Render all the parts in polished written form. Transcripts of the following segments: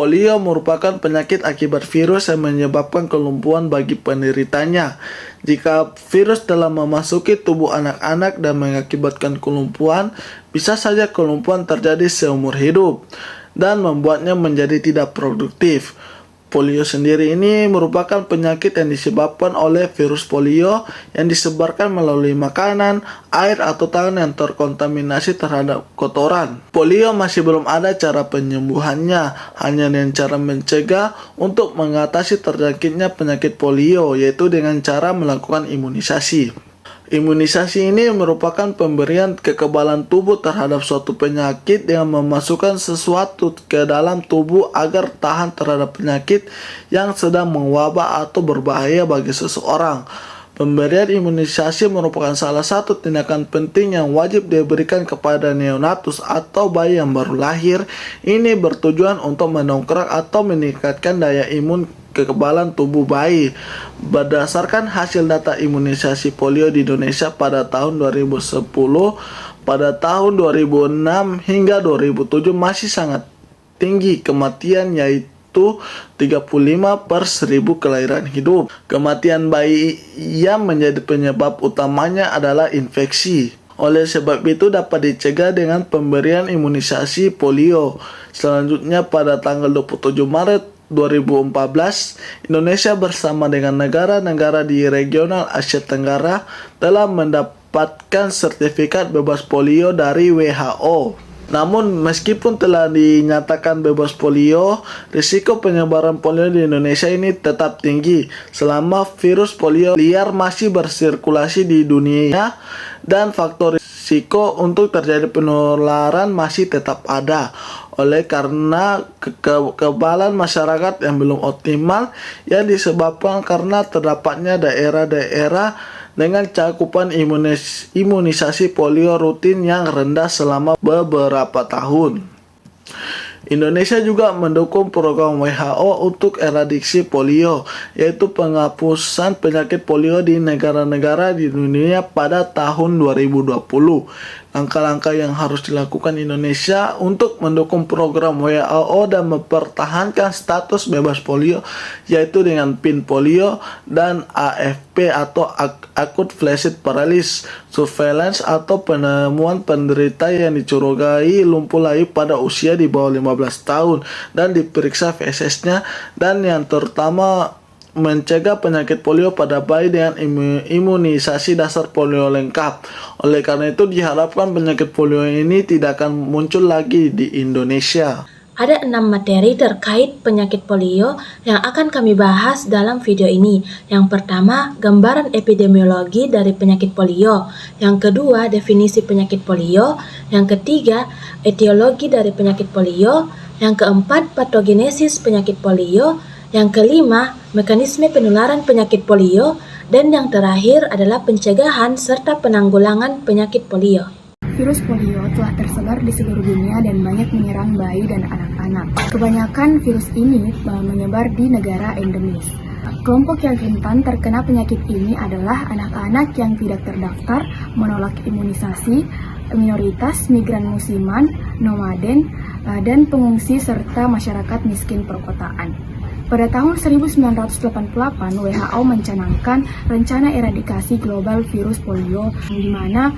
Polio merupakan penyakit akibat virus yang menyebabkan kelumpuhan bagi penderitanya. Jika virus telah memasuki tubuh anak-anak dan mengakibatkan kelumpuhan, bisa saja kelumpuhan terjadi seumur hidup dan membuatnya menjadi tidak produktif. Polio sendiri ini merupakan penyakit yang disebabkan oleh virus polio yang disebarkan melalui makanan, air, atau tangan yang terkontaminasi terhadap kotoran. Polio masih belum ada cara penyembuhannya, hanya dengan cara mencegah untuk mengatasi terjangkitnya penyakit polio, yaitu dengan cara melakukan imunisasi. Imunisasi ini merupakan pemberian kekebalan tubuh terhadap suatu penyakit dengan memasukkan sesuatu ke dalam tubuh agar tahan terhadap penyakit yang sedang mewabah atau berbahaya bagi seseorang. Pemberian imunisasi merupakan salah satu tindakan penting yang wajib diberikan kepada neonatus atau bayi yang baru lahir. Ini bertujuan untuk mendongkrak atau meningkatkan daya imun kekebalan tubuh bayi. Berdasarkan hasil data imunisasi polio di Indonesia pada tahun 2010, pada tahun 2006 hingga 2007 masih sangat tinggi kematian, yaitu 35 per 1000 kelahiran hidup. Kematian bayi yang menjadi penyebab utamanya adalah infeksi. Oleh sebab itu dapat dicegah dengan pemberian imunisasi polio. Selanjutnya pada tanggal 27 Maret 2014, Indonesia bersama dengan negara-negara di regional Asia Tenggara telah mendapatkan sertifikat bebas polio dari WHO. Namun, meskipun telah dinyatakan bebas polio, risiko penyebaran polio di Indonesia ini tetap tinggi selama virus polio liar masih bersirkulasi di dunia dan faktor risiko untuk terjadi penularan masih tetap ada. Oleh karena kekebalan masyarakat yang belum optimal yang disebabkan karena terdapatnya daerah-daerah dengan cakupan imunisasi polio rutin yang rendah selama beberapa tahun. Indonesia juga mendukung program WHO untuk eradiksi polio, yaitu penghapusan penyakit polio di negara-negara di dunia pada tahun 2020. Langkah-langkah yang harus dilakukan Indonesia untuk mendukung program WHO dan mempertahankan status bebas polio, yaitu dengan PIN polio dan AFP atau Acute Flaccid Paralysis Surveillance atau penemuan penderita yang dicurigai lumpuh layu pada usia di bawah 15 tahun dan diperiksa feses-nya, dan yang terutama mencegah penyakit polio pada bayi dengan imunisasi dasar polio lengkap. Oleh karena itu diharapkan penyakit polio ini tidak akan muncul lagi di Indonesia. Ada 6 materi terkait penyakit polio yang akan kami bahas dalam video ini. Yang pertama, gambaran epidemiologi dari penyakit polio. Yang kedua, definisi penyakit polio. Yang ketiga, etiologi dari penyakit polio. Yang keempat, patogenesis penyakit polio. Yang kelima, mekanisme penularan penyakit polio. Dan yang terakhir adalah pencegahan serta penanggulangan penyakit polio. Virus polio telah tersebar di seluruh dunia dan banyak menyerang bayi dan anak-anak. Kebanyakan virus ini menyebar di negara endemis. Kelompok yang rentan terkena penyakit ini adalah anak-anak yang tidak terdaftar, menolak imunisasi, minoritas, migran musiman, nomaden, dan pengungsi serta masyarakat miskin perkotaan. Pada tahun 1988, WHO mencanangkan rencana eradikasi global virus polio, di mana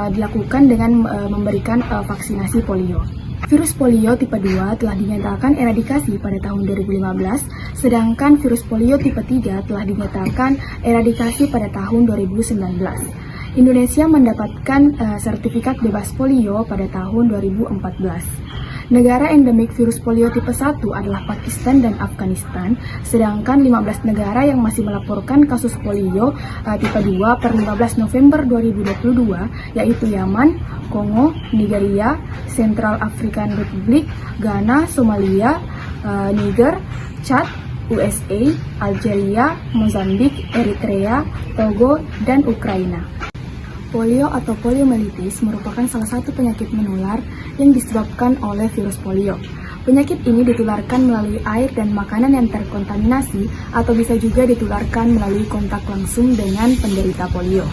dilakukan dengan memberikan vaksinasi polio. Virus polio tipe 2 telah dinyatakan eradikasi pada tahun 2015, sedangkan virus polio tipe 3 telah dinyatakan eradikasi pada tahun 2019. Indonesia mendapatkan sertifikat bebas polio pada tahun 2014. Negara endemik virus polio tipe 1 adalah Pakistan dan Afghanistan, sedangkan 15 negara yang masih melaporkan kasus polio tipe 2 per 15 November 2022, yaitu Yaman, Kongo, Nigeria, Central African Republic, Ghana, Somalia, Niger, Chad, USA, Algeria, Mozambik, Eritrea, Togo, dan Ukraina. Polio atau poliomyelitis merupakan salah satu penyakit menular yang disebabkan oleh virus polio. Penyakit ini ditularkan melalui air dan makanan yang terkontaminasi atau bisa juga ditularkan melalui kontak langsung dengan penderita polio.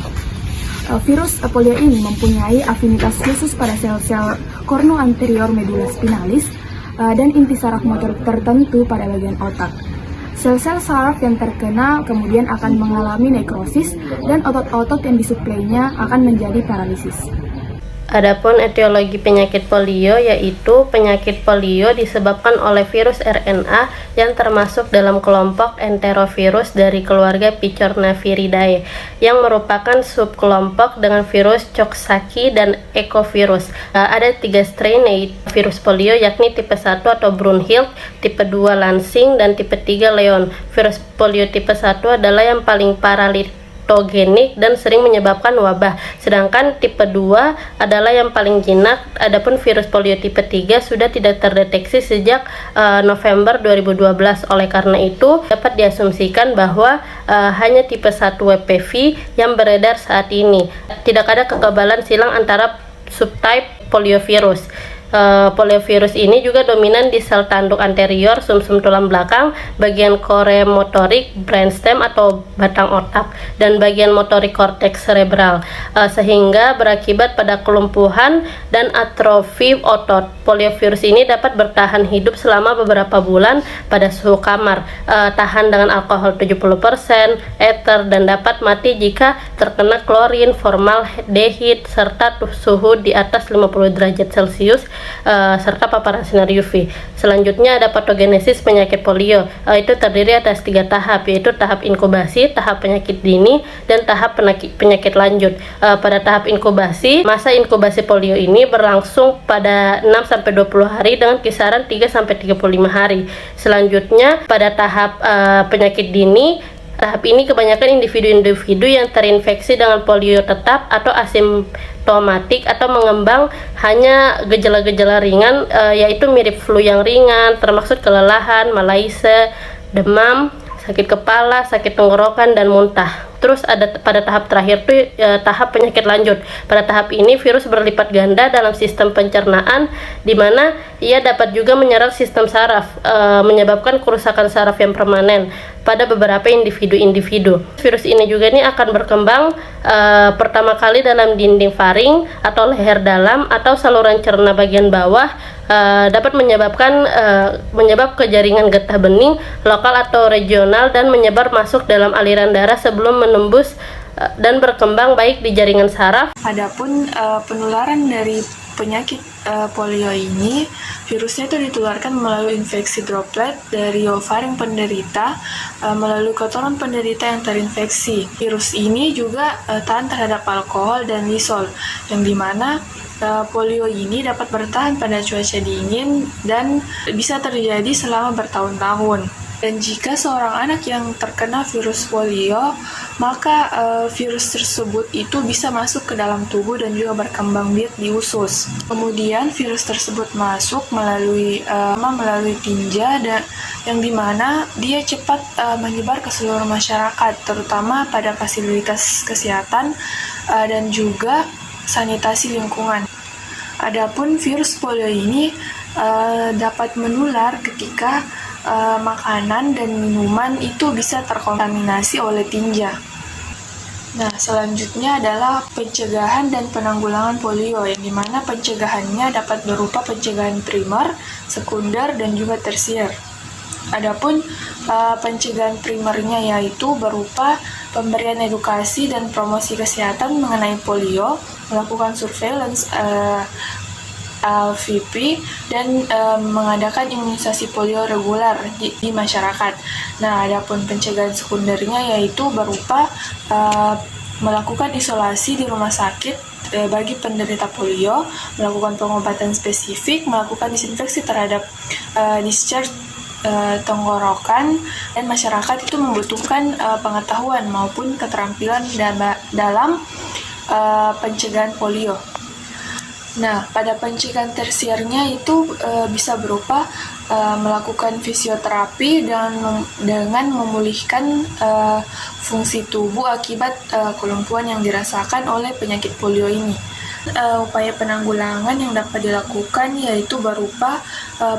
Virus polio ini mempunyai afinitas khusus pada sel-sel korno anterior medula spinalis dan inti saraf motor tertentu pada bagian otak. Sel-sel saraf yang terkena kemudian akan mengalami nekrosis dan otot-otot yang disuplainya akan menjadi paralisis. Adapun etiologi penyakit polio yaitu penyakit polio disebabkan oleh virus RNA yang termasuk dalam kelompok enterovirus dari keluarga Picornaviridae yang merupakan subkelompok dengan virus Coxsackie dan Echovirus. Ada 3 strain virus polio yakni tipe 1 atau Brunhild, tipe 2 Lansing, dan tipe 3 Leon. Virus polio tipe 1 adalah yang paling paralitogenik dan sering menyebabkan wabah, sedangkan tipe 2 adalah yang paling jinak. Adapun virus polio tipe 3 sudah tidak terdeteksi sejak November 2012. Oleh karena itu, dapat diasumsikan bahwa hanya tipe 1 WPV yang beredar saat ini. Tidak ada kekebalan silang antara subtype poliovirus. Poliovirus ini juga dominan di sel tanduk anterior, sumsum tulang belakang, bagian kore motorik, brainstem atau batang otak, dan bagian motorik korteks cerebral, sehingga berakibat pada kelumpuhan dan atrofi otot. Poliovirus ini dapat bertahan hidup selama beberapa bulan pada suhu kamar, tahan dengan alkohol 70%, ether, dan dapat mati jika terkena klorin, formaldehid, serta suhu di atas 50 derajat Celcius, serta paparan sinar UV. Selanjutnya ada patogenesis penyakit polio. Itu terdiri atas 3 tahap, yaitu tahap inkubasi, tahap penyakit dini, dan tahap penyakit lanjut. Pada tahap inkubasi, masa inkubasi polio ini berlangsung pada 6-20 hari dengan kisaran 3-35 hari. Selanjutnya pada tahap penyakit dini, tahap ini kebanyakan individu-individu yang terinfeksi dengan polio tetap atau asimptomatik atau mengembang hanya gejala-gejala ringan, yaitu mirip flu yang ringan, termasuk kelelahan, malaise, demam, sakit kepala, sakit tenggorokan, dan muntah. Terus ada pada tahap terakhir tuh tahap penyakit lanjut. Pada tahap ini virus berlipat ganda dalam sistem pencernaan, di mana ia dapat juga menyerang sistem saraf, menyebabkan kerusakan saraf yang permanen pada beberapa individu-individu. Virus ini juga akan berkembang pertama kali dalam dinding faring atau leher dalam atau saluran cerna bagian bawah, dapat menyebab ke jaringan getah bening lokal atau regional dan menyebar masuk dalam aliran darah sebelum menembus dan berkembang baik di jaringan saraf. Adapun penularan dari penyakit polio ini, virusnya itu ditularkan melalui infeksi droplet dari ovaring penderita melalui kotoran penderita yang terinfeksi. Virus ini juga tahan terhadap alkohol dan lisol, yang dimana polio ini dapat bertahan pada cuaca dingin dan bisa terjadi selama bertahun-tahun. Dan jika seorang anak yang terkena virus polio, maka virus tersebut itu bisa masuk ke dalam tubuh dan juga berkembang biak di usus. Kemudian virus tersebut masuk melalui tinja, yang dimana dia cepat menyebar ke seluruh masyarakat, terutama pada fasilitas kesehatan dan juga sanitasi lingkungan. Adapun virus polio ini dapat menular ketika makanan dan minuman itu bisa terkontaminasi oleh tinja. Nah, selanjutnya adalah pencegahan dan penanggulangan polio, yang dimana pencegahannya dapat berupa pencegahan primer, sekunder, dan juga tersier. Adapun pencegahan primernya yaitu berupa pemberian edukasi dan promosi kesehatan mengenai polio, melakukan surveillance LVP, dan mengadakan imunisasi polio reguler di masyarakat. Nah, adapun pencegahan sekundernya yaitu berupa melakukan isolasi di rumah sakit bagi penderita polio, melakukan pengobatan spesifik, melakukan disinfeksi terhadap discharge tenggorokan, dan masyarakat itu membutuhkan pengetahuan maupun keterampilan dalam pencegahan polio. Nah, pada pencegahan tersiernya itu bisa berupa melakukan fisioterapi dengan memulihkan fungsi tubuh akibat kelumpuhan yang dirasakan oleh penyakit polio ini. Upaya penanggulangan yang dapat dilakukan yaitu berupa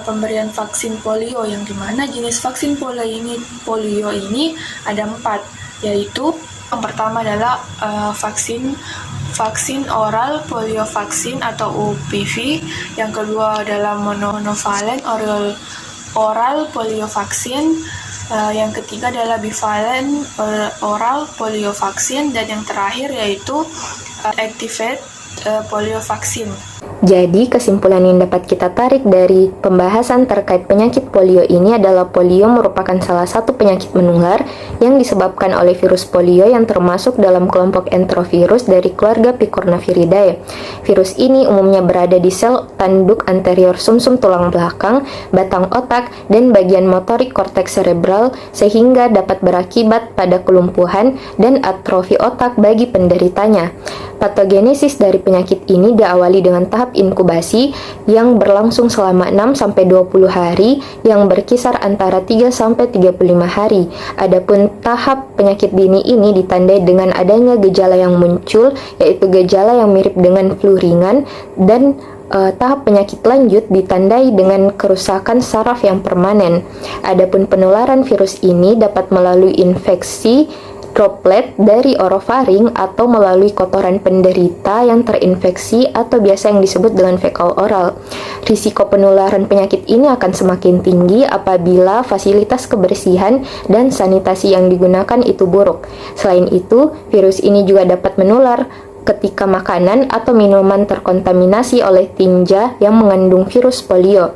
pemberian vaksin polio, yang dimana jenis vaksin polio ini ada 4, yaitu yang pertama adalah vaksin vaksin oral polio vaksin atau UPV. Yang kedua adalah monovalen oral polio vaksin. Yang ketiga adalah bivalen oral polio vaksin, dan yang terakhir yaitu activate polio vaksin. Jadi, kesimpulan yang dapat kita tarik dari pembahasan terkait penyakit polio ini adalah polio merupakan salah satu penyakit menular yang disebabkan oleh virus polio yang termasuk dalam kelompok enterovirus dari keluarga Picornaviridae. Virus ini umumnya berada di sel tanduk anterior sumsum tulang belakang, batang otak, dan bagian motorik korteks cerebral sehingga dapat berakibat pada kelumpuhan dan atrofi otak bagi penderitanya. Patogenesis dari penyakit ini diawali dengan tahap inkubasi yang berlangsung selama 6-20 hari yang berkisar antara 3-35 hari. Adapun tahap penyakit dini ini ditandai dengan adanya gejala yang muncul, yaitu gejala yang mirip dengan flu ringan, dan tahap penyakit lanjut ditandai dengan kerusakan saraf yang permanen. Adapun penularan virus ini dapat melalui infeksi droplet dari orofaring atau melalui kotoran penderita yang terinfeksi atau biasa yang disebut dengan fekal oral. Risiko penularan penyakit ini akan semakin tinggi apabila fasilitas kebersihan dan sanitasi yang digunakan itu buruk. Selain itu, virus ini juga dapat menular ketika makanan atau minuman terkontaminasi oleh tinja yang mengandung virus polio.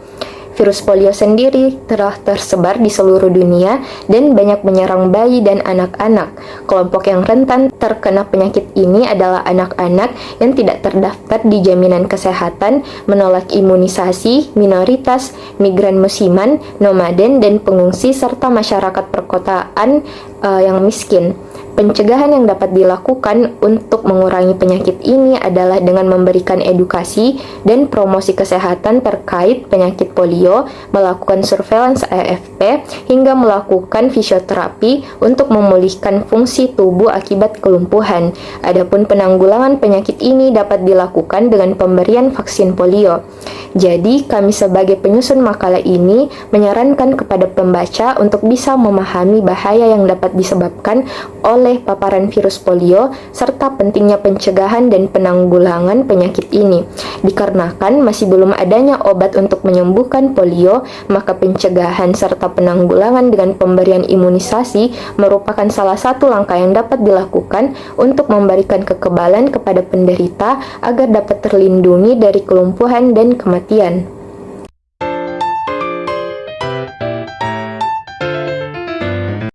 Virus polio sendiri telah tersebar di seluruh dunia dan banyak menyerang bayi dan anak-anak. Kelompok yang rentan terkena penyakit ini adalah anak-anak yang tidak terdaftar di jaminan kesehatan, menolak imunisasi, minoritas, migran musiman, nomaden, dan pengungsi, serta masyarakat perkotaan yang miskin. Pencegahan yang dapat dilakukan untuk mengurangi penyakit ini adalah dengan memberikan edukasi dan promosi kesehatan terkait penyakit polio, melakukan surveillance AFP, hingga melakukan fisioterapi untuk memulihkan fungsi tubuh akibat kelumpuhan. Adapun penanggulangan penyakit ini dapat dilakukan dengan pemberian vaksin polio. Jadi, kami sebagai penyusun makalah ini menyarankan kepada pembaca untuk bisa memahami bahaya yang dapat disebabkan oleh paparan virus polio serta pentingnya pencegahan dan penanggulangan penyakit ini. Dikarenakan masih belum adanya obat untuk menyembuhkan polio, maka pencegahan serta penanggulangan dengan pemberian imunisasi merupakan salah satu langkah yang dapat dilakukan untuk memberikan kekebalan kepada penderita agar dapat terlindungi dari kelumpuhan dan kematian.